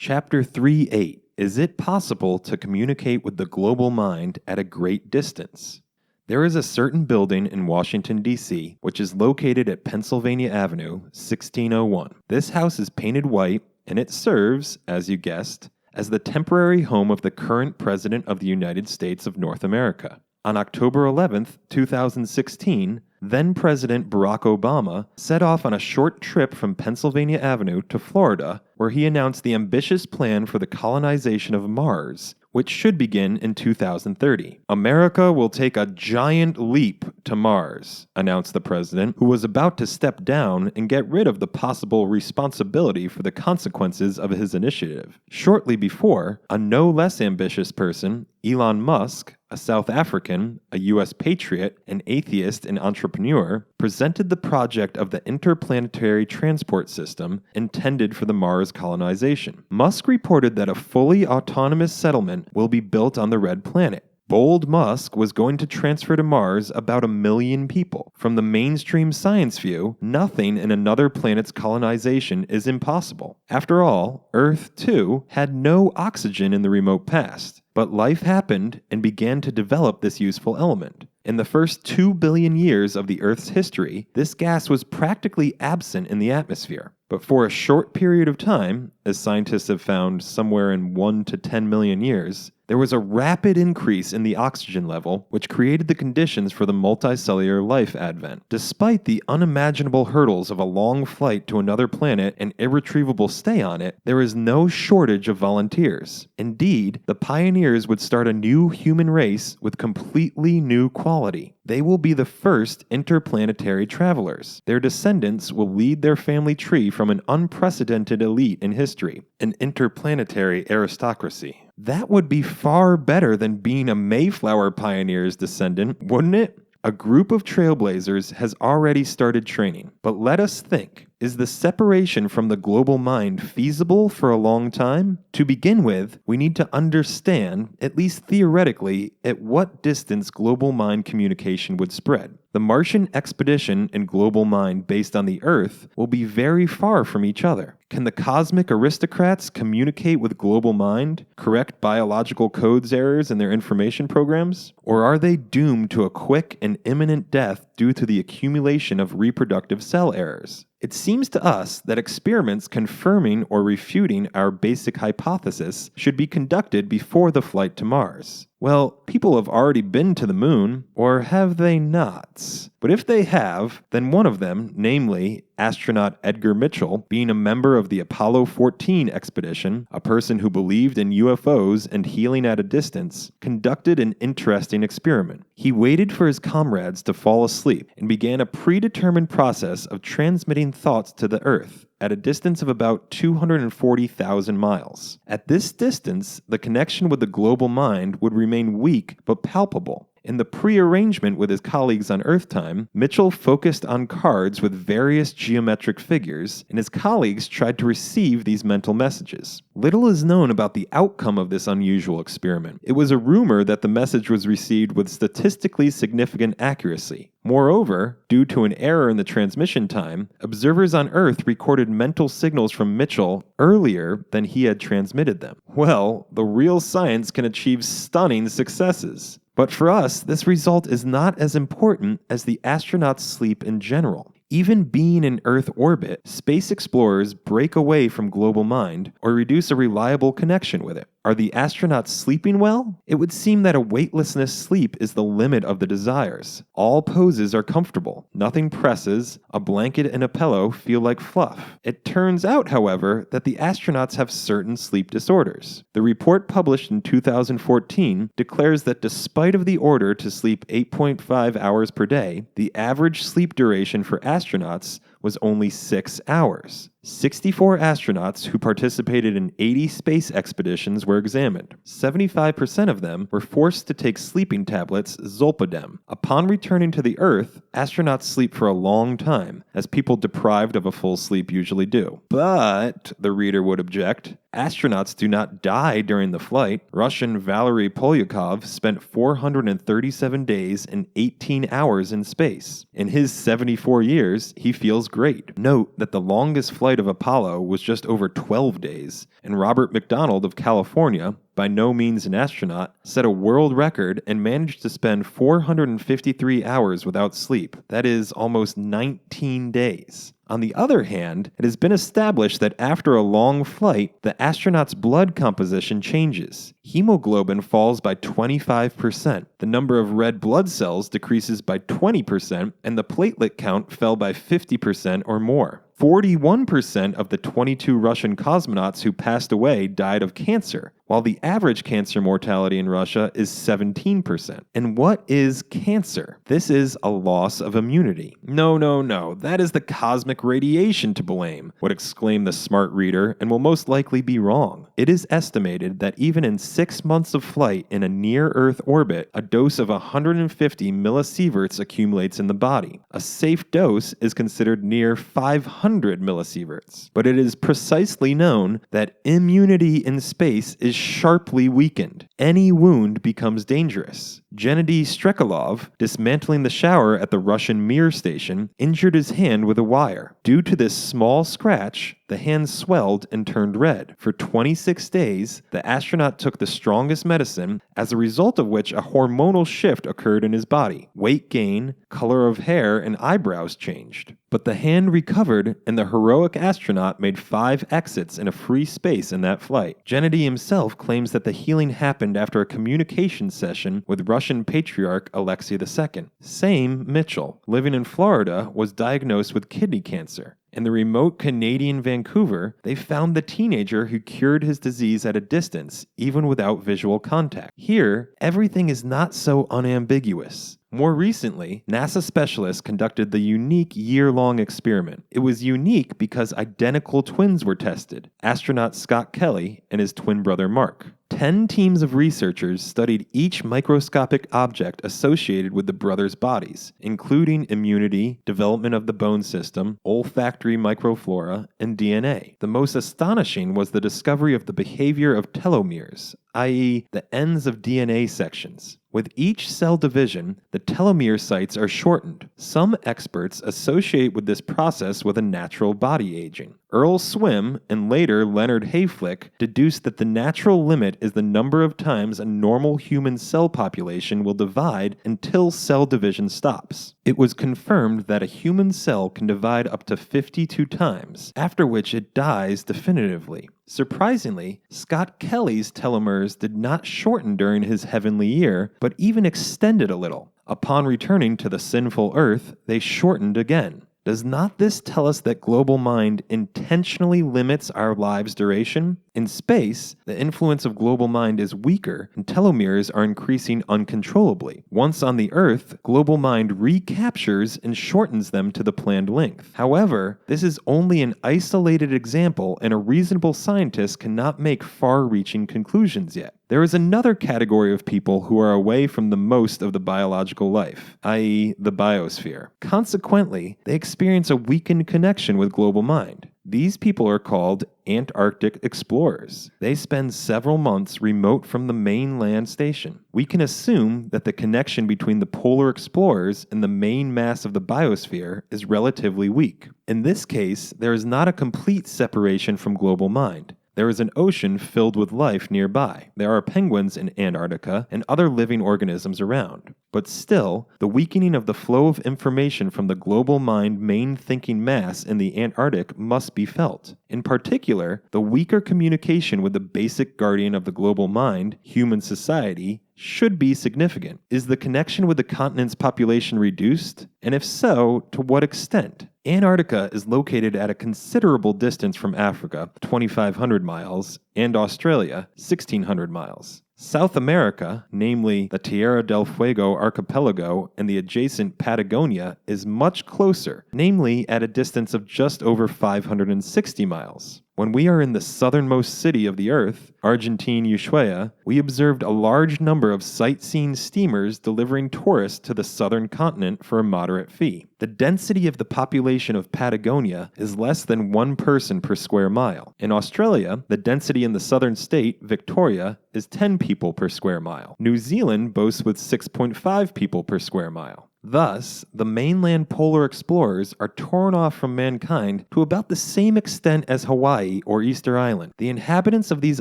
Chapter 3.8. Is it possible to communicate with the global mind at a great distance? There is a certain building in Washington, D.C., which is located at Pennsylvania Avenue, 1601. This house is painted white, and it serves, as you guessed, as the temporary home of the current President of the United States of North America. On October 11th, 2016, then-President Barack Obama set off on a short trip from Pennsylvania Avenue to Florida, where he announced the ambitious plan for the colonization of Mars, which should begin in 2030. America will take a giant leap to Mars, announced the president, who was about to step down and get rid of the possible responsibility for the consequences of his initiative. Shortly before, a no less ambitious person, Elon Musk, a South African, a U.S. patriot, an atheist, and entrepreneur, presented the project of the Interplanetary Transport System intended for the Mars colonization. Musk reported that a fully autonomous settlement will be built on the Red Planet. Bold Musk was going to transfer to Mars about 1 million people. From the mainstream science view, nothing in another planet's colonization is impossible. After all, Earth, too, had no oxygen in the remote past. But life happened and began to develop this useful element. In the first 2 billion years of the Earth's history, this gas was practically absent in the atmosphere. But for a short period of time, as scientists have found somewhere in 1 to 10 million years, there was a rapid increase in the oxygen level, which created the conditions for the multicellular life advent. Despite the unimaginable hurdles of a long flight to another planet and irretrievable stay on it, there is no shortage of volunteers. Indeed, the pioneers would start a new human race with completely new quality. They will be the first interplanetary travelers. Their descendants will lead their family tree from an unprecedented elite in history, an interplanetary aristocracy. That would be far better than being a Mayflower pioneer's descendant, wouldn't it? A group of trailblazers has already started training, but let us think. Is the separation from the global mind feasible for a long time? To begin with, we need to understand, at least theoretically, at what distance global mind communication would spread. The Martian expedition and global mind based on the Earth will be very far from each other. Can the cosmic aristocrats communicate with global mind, correct biological codes errors in their information programs? Or are they doomed to a quick and imminent death due to the accumulation of reproductive cell errors? It seems to us that experiments confirming or refuting our basic hypothesis should be conducted before the flight to Mars. Well, people have already been to the moon, or have they not? But if they have, then one of them, namely astronaut Edgar Mitchell, being a member of the Apollo 14 expedition, a person who believed in UFOs and healing at a distance, conducted an interesting experiment. He waited for his comrades to fall asleep and began a predetermined process of transmitting thoughts to the Earth at a distance of about 240,000 miles. At this distance, the connection with the global mind would remain weak but palpable. In the pre-arrangement with his colleagues on Earth time, Mitchell focused on cards with various geometric figures, and his colleagues tried to receive these mental messages. Little is known about the outcome of this unusual experiment. It was a rumor that the message was received with statistically significant accuracy. Moreover, due to an error in the transmission time, observers on Earth recorded mental signals from Mitchell earlier than he had transmitted them. Well, the real science can achieve stunning successes. But for us, this result is not as important as the astronauts' sleep in general. Even being in Earth orbit, space explorers break away from global mind or reduce a reliable connection with it. Are the astronauts sleeping well? It would seem that a weightlessness sleep is the limit of the desires. All poses are comfortable. Nothing presses. A blanket and a pillow feel like fluff. It turns out, however, that the astronauts have certain sleep disorders. The report published in 2014 declares that despite of the order to sleep 8.5 hours per day, the average sleep duration for astronauts was only 6 hours. 64 astronauts who participated in 80 space expeditions were examined. 75% of them were forced to take sleeping tablets Zolpidem. Upon returning to the Earth, astronauts sleep for a long time, as people deprived of a full sleep usually do. But, the reader would object, astronauts do not die during the flight. Russian Valery Polyakov spent 437 days and 18 hours in space. In his 74 years, he feels great. Note that the longest flight flight of Apollo was just over 12 days, and Robert McDonald of California, by no means an astronaut, set a world record and managed to spend 453 hours without sleep. That is almost 19 days. On the other hand, it has been established that after a long flight, the astronaut's blood composition changes. Hemoglobin falls by 25%, the number of red blood cells decreases by 20%, and the platelet count fell by 50% or more. 41% of the 22 Russian cosmonauts who passed away died of cancer, while the average cancer mortality in Russia is 17%. And what is cancer? This is a loss of immunity. No, that is the cosmic radiation to blame, would exclaim the smart reader, and will most likely be wrong. It is estimated that even in 6 months of flight in a near-Earth orbit, a dose of 150 millisieverts accumulates in the body. A safe dose is considered near 500 millisieverts. But it is precisely known that immunity in space is sharply weakened. Any wound becomes dangerous. Gennady Strekalov, dismantling the shower at the Russian Mir station, injured his hand with a wire. Due to this small scratch, the hand swelled and turned red. For 26 days, the astronaut took the strongest medicine, as a result of which a hormonal shift occurred in his body. Weight gain, color of hair, and eyebrows changed. But the hand recovered, and the heroic astronaut made 5 exits in a free space in that flight. Gennady himself claims that the healing happened after a communication session with Russian patriarch Alexei II. Same Mitchell, living in Florida, was diagnosed with kidney cancer. In the remote Canadian Vancouver, they found the teenager who cured his disease at a distance, even without visual contact. Here, everything is not so unambiguous. More recently, NASA specialists conducted the unique year-long experiment. It was unique because identical twins were tested, astronaut Scott Kelly and his twin brother Mark. 10 teams of researchers studied each microscopic object associated with the brothers' bodies, including immunity, development of the bone system, olfactory microflora, and DNA. The most astonishing was the discovery of the behavior of telomeres, i.e., the ends of DNA sections. With each cell division, the telomere sites are shortened. Some experts associate with this process with a natural body aging. Earl Swim and later Leonard Hayflick deduced that the natural limit is the number of times a normal human cell population will divide until cell division stops. It was confirmed that a human cell can divide up to 52 times, after which it dies definitively. Surprisingly, Scott Kelly's telomeres did not shorten during his heavenly year, but even extended a little. Upon returning to the sinful Earth, they shortened again. Does not this tell us that global mind intentionally limits our lives' duration? In space, the influence of global mind is weaker and telomeres are increasing uncontrollably. Once on the Earth, global mind recaptures and shortens them to the planned length. However, this is only an isolated example and a reasonable scientist cannot make far-reaching conclusions yet. There is another category of people who are away from the most of the biological life, i.e. the biosphere. Consequently, they experience a weakened connection with global mind. These people are called Antarctic Explorers. They spend several months remote from the main land station. We can assume that the connection between the polar explorers and the main mass of the biosphere is relatively weak. In this case, there is not a complete separation from global mind. There is an ocean filled with life nearby. There are penguins in Antarctica and other living organisms around. But still, the weakening of the flow of information from the global mind main thinking mass in the Antarctic must be felt. In particular, the weaker communication with the basic guardian of the global mind, human society, should be significant. Is the connection with the continent's population reduced? And if so, to what extent? Antarctica is located at a considerable distance from Africa, 2,500 miles, and Australia, 1,600 miles. South America, namely the Tierra del Fuego archipelago and the adjacent Patagonia, is much closer, namely at a distance of just over 560 miles. When we are in the southernmost city of the Earth, Argentine Ushuaia, we observed a large number of sightseeing steamers delivering tourists to the southern continent for a moderate fee. The density of the population of Patagonia is less than 1 person per square mile. In Australia, the density in the southern state, Victoria, is 10 people per square mile. New Zealand boasts with 6.5 people per square mile. Thus, the mainland polar explorers are torn off from mankind to about the same extent as Hawaii or Easter Island. The inhabitants of these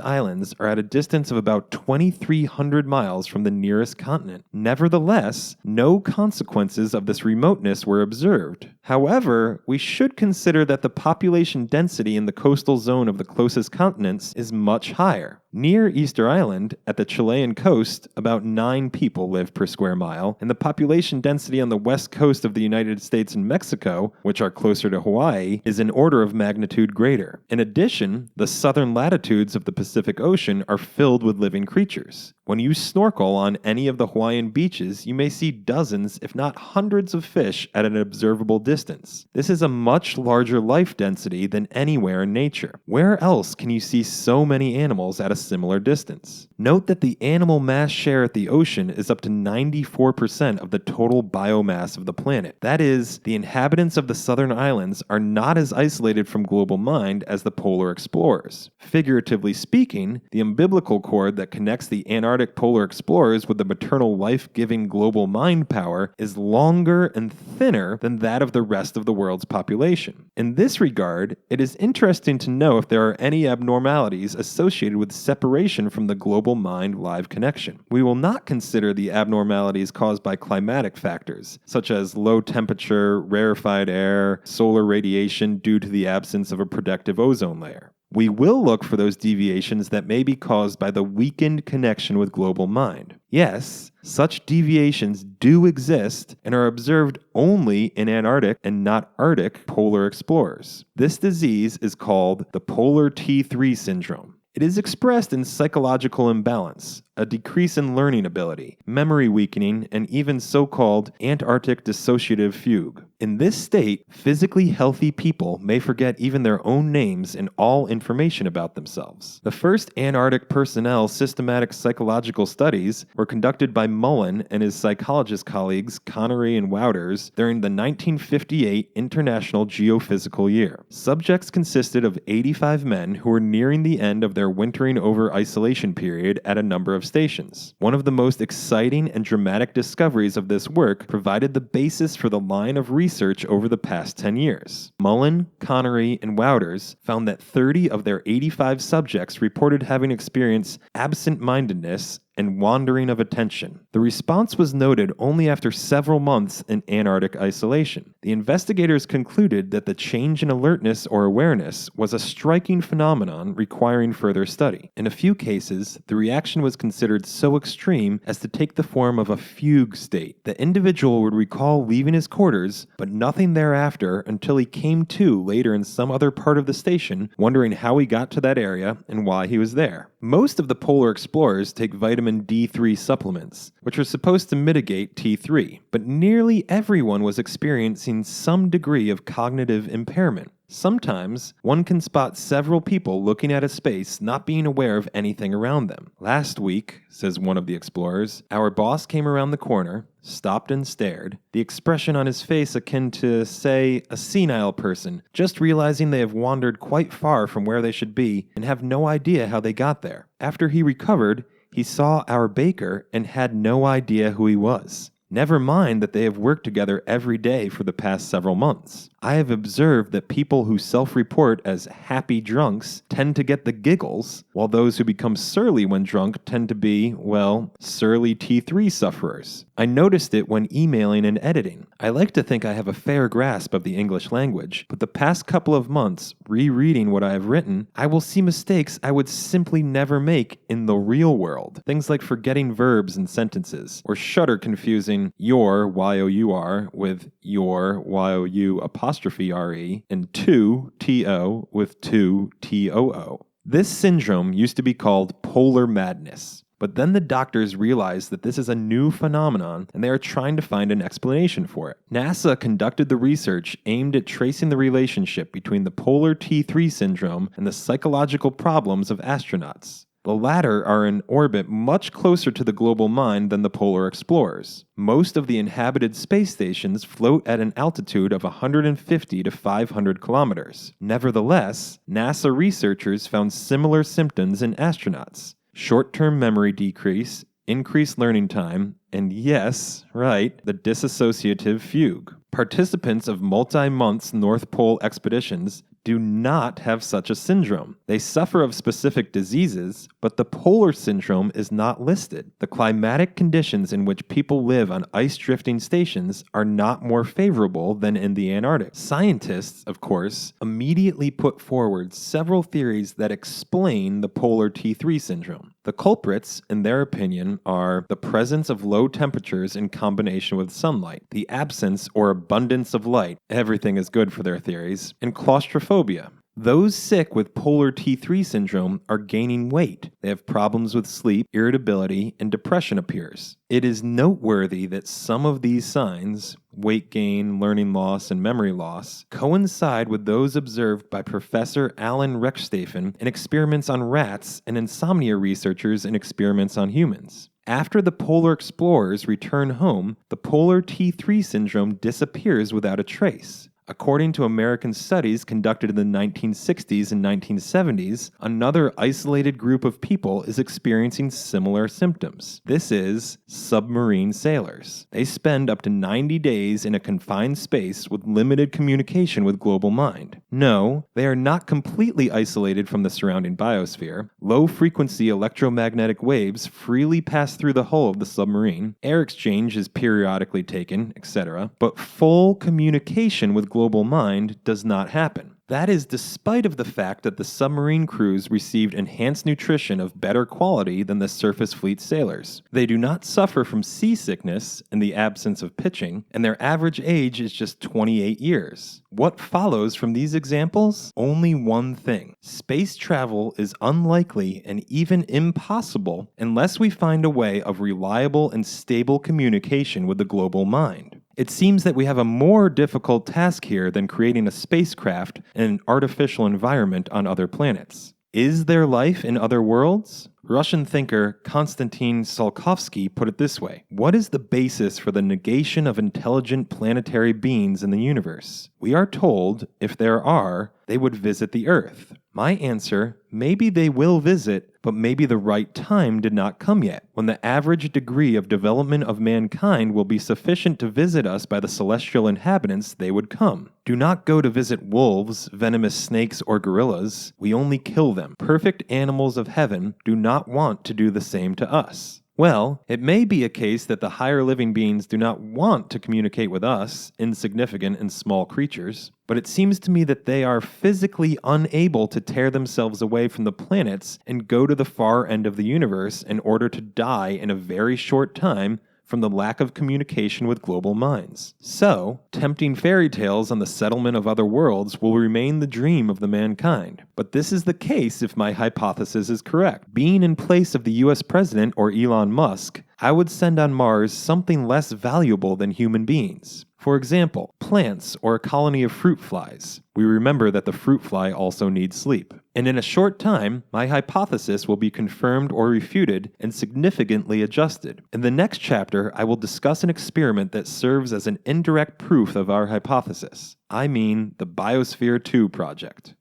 islands are at a distance of about 2,300 miles from the nearest continent. Nevertheless, no consequences of this remoteness were observed. However, we should consider that the population density in the coastal zone of the closest continents is much higher. Near Easter Island, at the Chilean coast, about 9 people live per square mile, and the population density on the west coast of the United States and Mexico, which are closer to Hawaii, is an order of magnitude greater. In addition, the southern latitudes of the Pacific Ocean are filled with living creatures. When you snorkel on any of the Hawaiian beaches, you may see dozens, if not hundreds of fish at an observable distance. This is a much larger life density than anywhere in nature. Where else can you see so many animals at a similar distance? Note that the animal mass share at the ocean is up to 94% of the total biomass of the planet. That is, the inhabitants of the southern islands are not as isolated from global mind as the polar explorers. Figuratively speaking, the umbilical cord that connects the Antarctic polar explorers with the maternal life-giving global mind power is longer and thinner than that of the rest of the world's population. In this regard, it is interesting to know if there are any abnormalities associated with separation from the global mind live connection. We will not consider the abnormalities caused by climatic factors, such as low temperature, rarefied air, solar radiation due to the absence of a protective ozone layer. We will look for those deviations that may be caused by the weakened connection with global mind. Yes, such deviations do exist and are observed only in Antarctic and not Arctic polar explorers. This disease is called the polar T3 syndrome. It is expressed in psychological imbalance, a decrease in learning ability, memory weakening, and even so-called Antarctic dissociative fugue. In this state, physically healthy people may forget even their own names and all information about themselves. The first Antarctic personnel systematic psychological studies were conducted by Mullen and his psychologist colleagues Connery and Wouters during the 1958 International Geophysical Year. Subjects consisted of 85 men who were nearing the end of their wintering over isolation period at a number of stations. One of the most exciting and dramatic discoveries of this work provided the basis for the line of research over the past 10 years. Mullen, Connery, and Wouters found that 30 of their 85 subjects reported having experienced absent-mindedness and wandering of attention. The response was noted only after several months in Antarctic isolation. The investigators concluded that the change in alertness or awareness was a striking phenomenon requiring further study. In a few cases, the reaction was considered so extreme as to take the form of a fugue state. The individual would recall leaving his quarters, but nothing thereafter until he came to later in some other part of the station, wondering how he got to that area and why he was there. Most of the polar explorers take vitamin D3 supplements, which are supposed to mitigate T3, but nearly everyone was experiencing some degree of cognitive impairment. Sometimes, one can spot several people looking at a space not being aware of anything around them. Last week, says one of the explorers, our boss came around the corner, stopped and stared, the expression on his face akin to, say, a senile person, just realizing they have wandered quite far from where they should be and have no idea how they got there. After he recovered, he saw our baker and had no idea who he was. Never mind that they have worked together every day for the past several months. I have observed that people who self-report as happy drunks tend to get the giggles, while those who become surly when drunk tend to be, well, surly T3 sufferers. I noticed it when emailing and editing. I like to think I have a fair grasp of the English language, but the past couple of months, rereading what I have written, I will see mistakes I would simply never make in the real world. Things like forgetting verbs and sentences, or shudder confusing your, Y-O-U-R, with your, Y-O-U apostrophe R-E, and to, T-O, with to, T-O-O. This syndrome used to be called polar madness. But then the doctors realized that this is a new phenomenon and they are trying to find an explanation for it. NASA conducted the research aimed at tracing the relationship between the polar T3 syndrome and the psychological problems of astronauts. The latter are in orbit much closer to the global mind than the polar explorers. Most of the inhabited space stations float at an altitude of 150 to 500 kilometers. Nevertheless, NASA researchers found similar symptoms in astronauts: short-term memory decrease, increased learning time, and yes, right, the dissociative fugue. Participants of multi-months North Pole expeditions do not have such a syndrome. They suffer of specific diseases, but the polar syndrome is not listed. The climatic conditions in which people live on ice drifting stations are not more favorable than in the Antarctic. Scientists, of course, immediately put forward several theories that explain the polar T3 syndrome. The culprits, in their opinion, are the presence of low temperatures in combination with sunlight, the absence or abundance of light, everything is good for their theories, and claustrophobia. Those sick with polar T3 syndrome are gaining weight. They have problems with sleep, irritability, and depression appears. It is noteworthy that some of these signs, weight gain, learning loss, and memory loss, coincide with those observed by Professor Alan Rechsteffen in experiments on rats and insomnia researchers in experiments on humans. After the polar explorers return home, the polar T3 syndrome disappears without a trace. According to American studies conducted in the 1960s and 1970s, another isolated group of people is experiencing similar symptoms. This is submarine sailors. They spend up to 90 days in a confined space with limited communication with global mind. No, they are not completely isolated from the surrounding biosphere. Low-frequency electromagnetic waves freely pass through the hull of the submarine. Air exchange is periodically taken, etc. But full communication with global mind does not happen. That is despite of the fact that the submarine crews received enhanced nutrition of better quality than the surface fleet sailors. They do not suffer from seasickness in the absence of pitching, and their average age is just 28 years. What follows from these examples? Only one thing. Space travel is unlikely and even impossible unless we find a way of reliable and stable communication with the global mind. It seems that we have a more difficult task here than creating a spacecraft in an artificial environment on other planets. Is there life in other worlds? Russian thinker Konstantin Tsiolkovsky put it this way: what is the basis for the negation of intelligent planetary beings in the universe? We are told, if there are, they would visit the Earth. My answer, maybe they will visit, but maybe the right time did not come yet, when the average degree of development of mankind will be sufficient to visit us by the celestial inhabitants, they would come. Do not go to visit wolves, venomous snakes, or gorillas. We only kill them. Perfect animals of heaven do not want to do the same to us. Well, it may be a case that the higher living beings do not want to communicate with us, insignificant and small creatures, but it seems to me that they are physically unable to tear themselves away from the planets and go to the far end of the universe in order to die in a very short time from the lack of communication with global minds. So, tempting fairy tales on the settlement of other worlds will remain the dream of the mankind. But this is the case if my hypothesis is correct. Being in place of the US president or Elon Musk, I would send on Mars something less valuable than human beings. For example, plants or a colony of fruit flies. We remember that the fruit fly also needs sleep. And in a short time, my hypothesis will be confirmed or refuted and significantly adjusted. In the next chapter, I will discuss an experiment that serves as an indirect proof of our hypothesis. I mean the Biosphere 2 project.